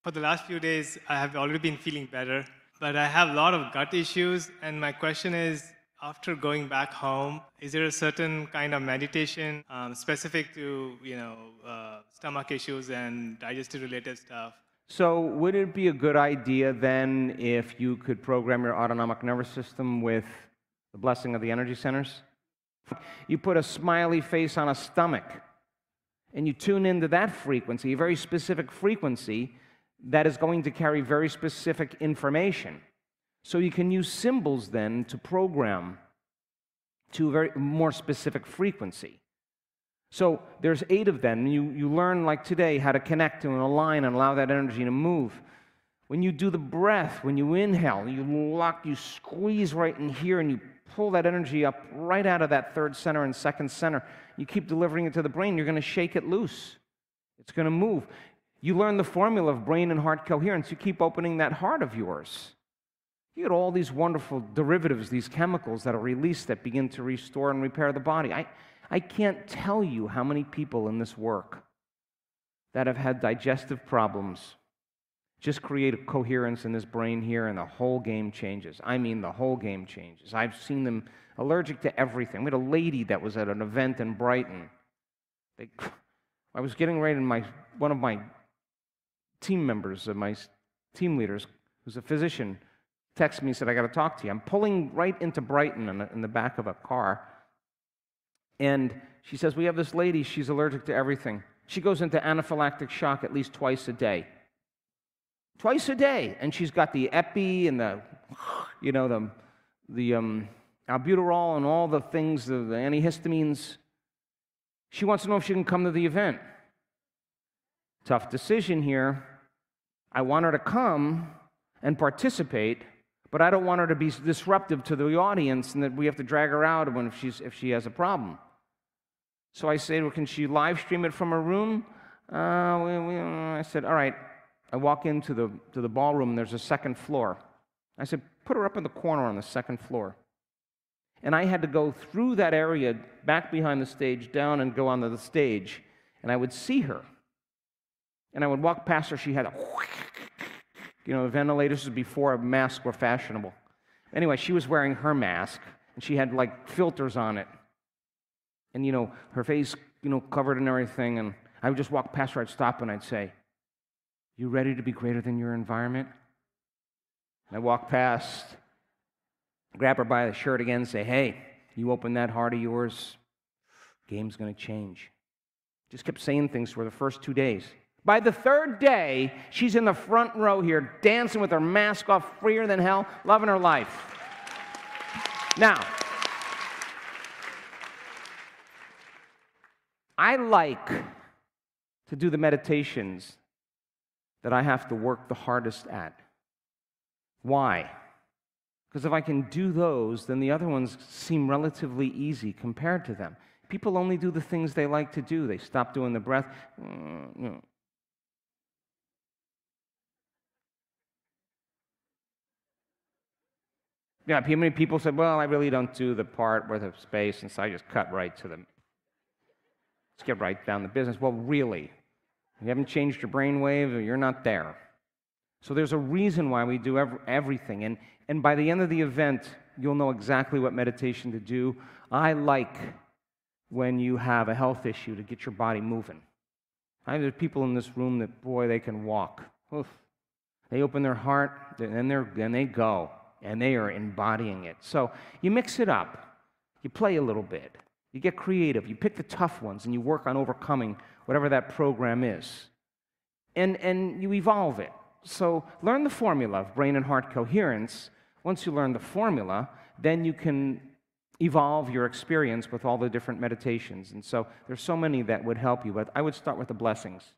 For the last few days, I have already been feeling better, but I have a lot of gut issues. And my question is, after going back home, is there a certain kind of meditation specific to, stomach issues and digestive related stuff? So would it be a good idea then if you could program your autonomic nervous system with the blessing of the energy centers? You put a smiley face on a stomach, and you tune into that frequency, a very specific frequency that is going to carry very specific information. So you can use symbols then to program to a very more specific frequency. So there's 8 of them. You learn, like today, how to connect to and align and allow that energy to move. When you do the breath, when you inhale, you squeeze right in here, and you pull that energy up right out of that 3rd center and 2nd center. You keep delivering it to the brain. You're going to shake it loose. It's going to move. You learn the formula of brain and heart coherence. You keep opening that heart of yours. You get all these wonderful derivatives, these chemicals that are released that begin to restore and repair the body. I can't tell you how many people in this work that have had digestive problems just create a coherence in this brain here, and the whole game changes. I mean, the whole game changes. I've seen them allergic to everything. We had a lady that was at an event in Brighton. I was getting ready, and one of my team members, my team leaders, who's a physician, texted me and said, "I got to talk to you." I'm pulling right into Brighton in the back of a car, and she says, "We have this lady, she's allergic to everything. She goes into anaphylactic shock at least twice a day. Twice a day. And she's got the epi and the albuterol and all the things, the antihistamines. She wants to know if she can come to the event." Tough decision here. I want her to come and participate, but I don't want her to be disruptive to the audience and that we have to drag her out if she has a problem. So I say, "Well, can she live stream it from her room?" I said, "All right." I walk into the ballroom, and there's a 2nd floor. I said, "Put her up in the corner on the 2nd floor." And I had to go through that area, back behind the stage, down and go onto the stage, and I would see her. And I would walk past her. She had the ventilators was before masks were fashionable. Anyway, she was wearing her mask, and she had like filters on it. And her face, covered and everything. And I would just walk past her. I'd stop and I'd say, "You ready to be greater than your environment?" And I walk past, grab her by the shirt again, and say, "Hey, you open that heart of yours, game's going to change." Just kept saying things for the first 2 days. By the 3rd day, she's in the front row here, dancing with her mask off, freer than hell, loving her life. Now, I like to do the meditations that I have to work the hardest at. Why? Because if I can do those, then the other ones seem relatively easy compared to them. People only do the things they like to do. They stop doing the breath. Yeah, many people said, "Well, I really don't do the part where the space," and so I just cut right to them. Let's get right down to business. Well, really? You haven't changed your brain wave, or you're not there. So there's a reason why we do everything. And by the end of the event, you'll know exactly what meditation to do. I like when you have a health issue to get your body moving. There's people in this room that, boy, they can walk. Oof. They open their heart, and they go, and they are embodying it. So you mix it up. You play a little bit. You get creative. You pick the tough ones, and you work on overcoming whatever that program is. And you evolve it. So learn the formula of brain and heart coherence. Once you learn the formula, then you can evolve your experience with all the different meditations. And so there's so many that would help you, but I would start with the blessings.